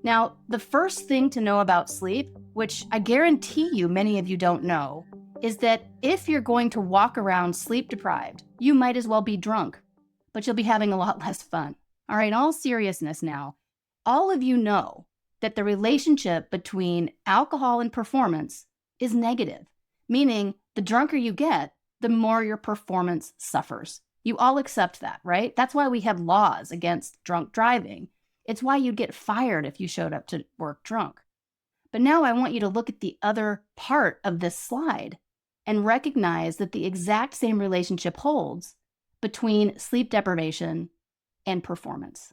Now, the first thing to know about sleep, which I guarantee you many of you don't know, is that if you're going to walk around sleep deprived, you might as well be drunk, but you'll be having a lot less fun. All right, all seriousness now, all of you know that the relationship between alcohol and performance is negative, meaning the drunker you get, the more your performance suffers. You all accept that, right? That's why we have laws against drunk driving. It's why you'd get fired if you showed up to work drunk. But now I want you to look at the other part of this slide and recognize that the exact same relationship holds between sleep deprivation and performance.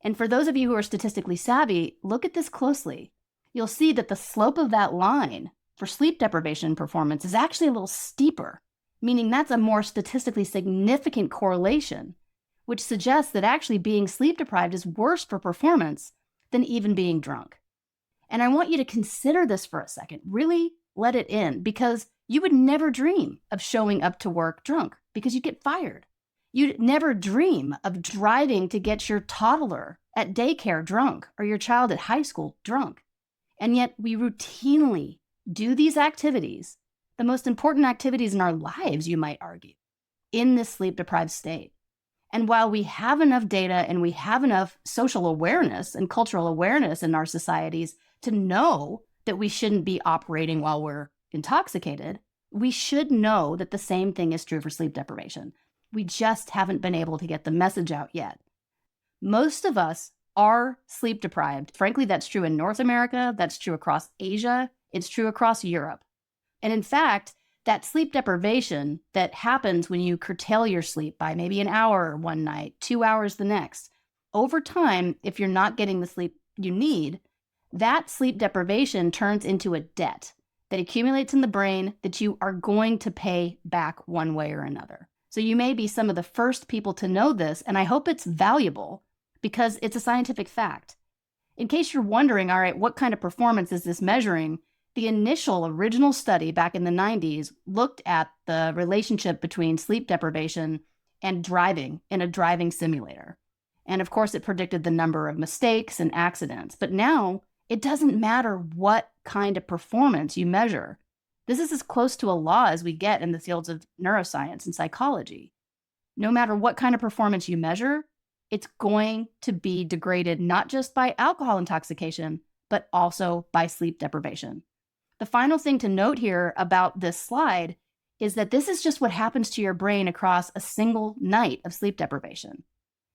And for those of you who are statistically savvy, look at this closely. You'll see that the slope of that line for sleep deprivation performance is actually a little steeper, meaning that's a more statistically significant correlation, which suggests that actually being sleep deprived is worse for performance than even being drunk. And I want you to consider this for a second, really let it in, because you would never dream of showing up to work drunk because you'd get fired. You'd never dream of driving to get your toddler at daycare drunk or your child at high school drunk. And yet we routinely do these activities, the most important activities in our lives, you might argue, in this sleep-deprived state. And while we have enough data and we have enough social awareness and cultural awareness in our societies to know that we shouldn't be operating while we're intoxicated, we should know that the same thing is true for sleep deprivation. We just haven't been able to get the message out yet. Most of us are sleep deprived. Frankly, that's true in North America. That's true across Asia. It's true across Europe. And in fact, that sleep deprivation that happens when you curtail your sleep by maybe an hour one night, 2 hours the next, over time, if you're not getting the sleep you need, that sleep deprivation turns into a debt that accumulates in the brain that you are going to pay back one way or another. So you may be some of the first people to know this, and I hope it's valuable because it's a scientific fact. In case you're wondering, all right, what kind of performance is this measuring? The initial original study back in the 90s looked at the relationship between sleep deprivation and driving in a driving simulator. And of course, it predicted the number of mistakes and accidents. But now it doesn't matter what kind of performance you measure. This is as close to a law as we get in the fields of neuroscience and psychology. No matter what kind of performance you measure, it's going to be degraded not just by alcohol intoxication, but also by sleep deprivation. The final thing to note here about this slide is that this is just what happens to your brain across a single night of sleep deprivation.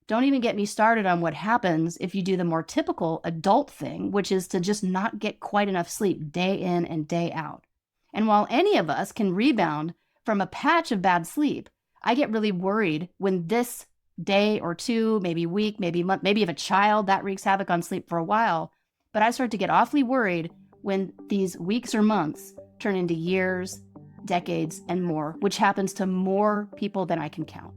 Don't even get me started on what happens if you do the more typical adult thing, which is to just not get quite enough sleep day in and day out. And while any of us can rebound from a patch of bad sleep, I get really worried when this day or two, maybe week, maybe month, maybe if a child, that wreaks havoc on sleep for a while. But I start to get awfully worried when these weeks or months turn into years, decades, and more, which happens to more people than I can count.